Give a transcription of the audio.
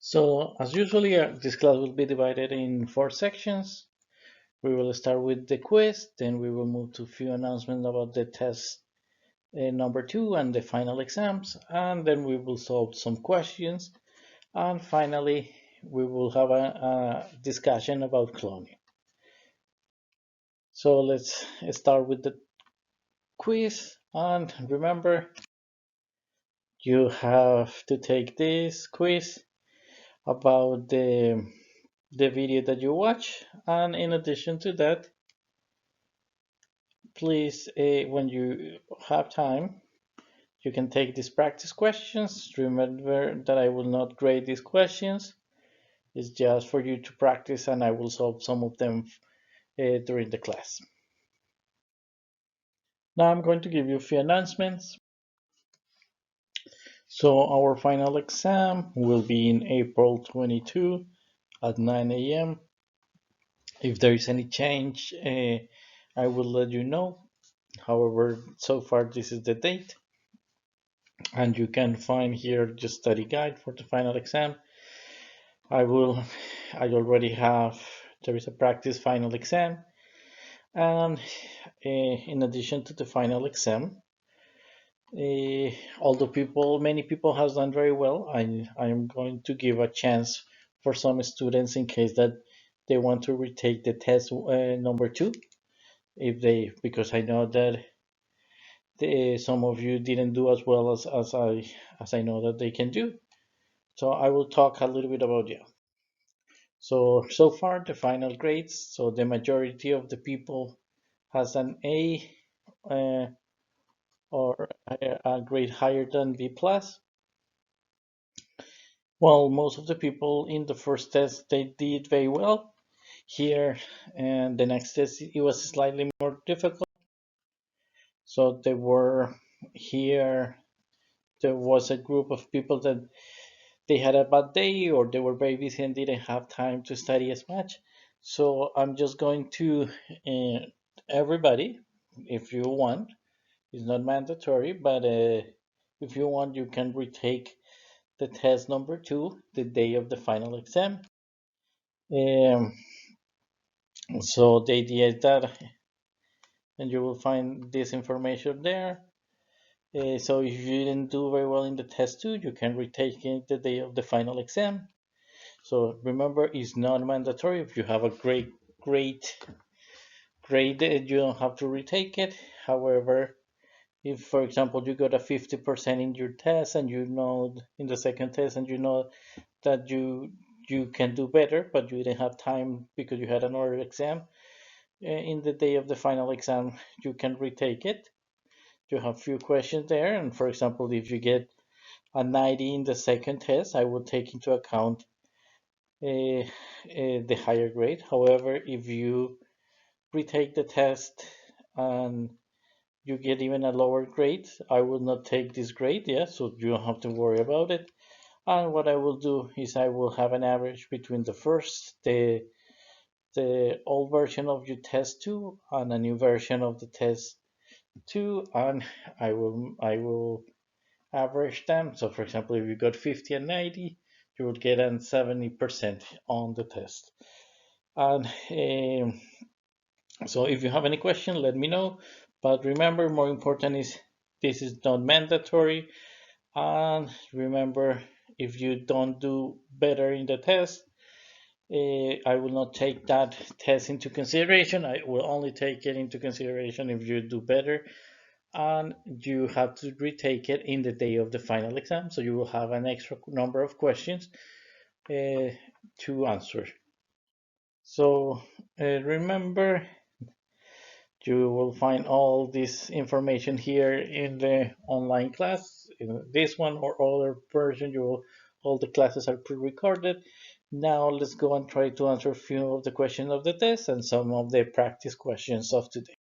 So, as usually, this class will be divided in four sections. We will start with the quiz, then we will move to a few announcements about the test number two and the final exams, and then we will solve some questions, and finally, we will have a discussion about cloning. So, let's start with the quiz, and remember, you have to take this quiz about the video that you watch, and in addition to that, please, when you have time, you can take these practice questions. Remember that I will not grade these questions. It's just for you to practice, and I will solve some of them during the class. Now I'm going to give you a few announcements. So our final exam will be in April 22 at 9 a.m. If there is any change, I will let you know. However, so far this is the date, and you can find here the study guide for the final exam. I already have, there is a practice final exam, and in addition to the final exam, although many people has done very well, I am going to give a chance for some students in case that they want to retake the test number two, if they, because I know that some of you didn't do as well as I know that they can do. So I will talk a little bit about you. So far the final grades. So the majority of the people has an A uh, or a grade higher than B plus. Well, most of the people in the first test they did very well. Here and the next test it was slightly more difficult. So there were here there was a group of people that they had a bad day or they were very busy and didn't have time to study as much. So I'm just going to everybody, if you want, it's not mandatory, but if you want, you can retake the test number two the day of the final exam. Um, so the idea is that, and you will find this information there. So if you didn't do very well in the test two, you can retake it the day of the final exam. So remember, it's not mandatory. If you have a great grade, you don't have to retake it. However, if, for example, you got a 50% in your test and you know in the second test and you know that you can do better, but you didn't have time because you had another exam, in the day of the final exam, you can retake it. You have few questions there, and for example, if you get a 90 in the second test, I will take into account the higher grade. However, if you retake the test and you get even a lower grade, I will not take this grade, yeah, so you don't have to worry about it. And what I will do is I will have an average between the old version of your test two and a new version of the test two, and I will average them. So for example, if you got 50 and 90, you would get an 70% on the test. And so if you have any question, let me know. But remember, more important is this is not mandatory. And remember, if you don't do better in the test, I will not take that test into consideration. I will only take it into consideration if you do better. And you have to retake it in the day of the final exam. So you will have an extra number of questions to answer. So remember, you will find all this information here in the online class. In this one or other version, all the classes are pre-recorded. Now let's go and try to answer a few of the questions of the test and some of the practice questions of today.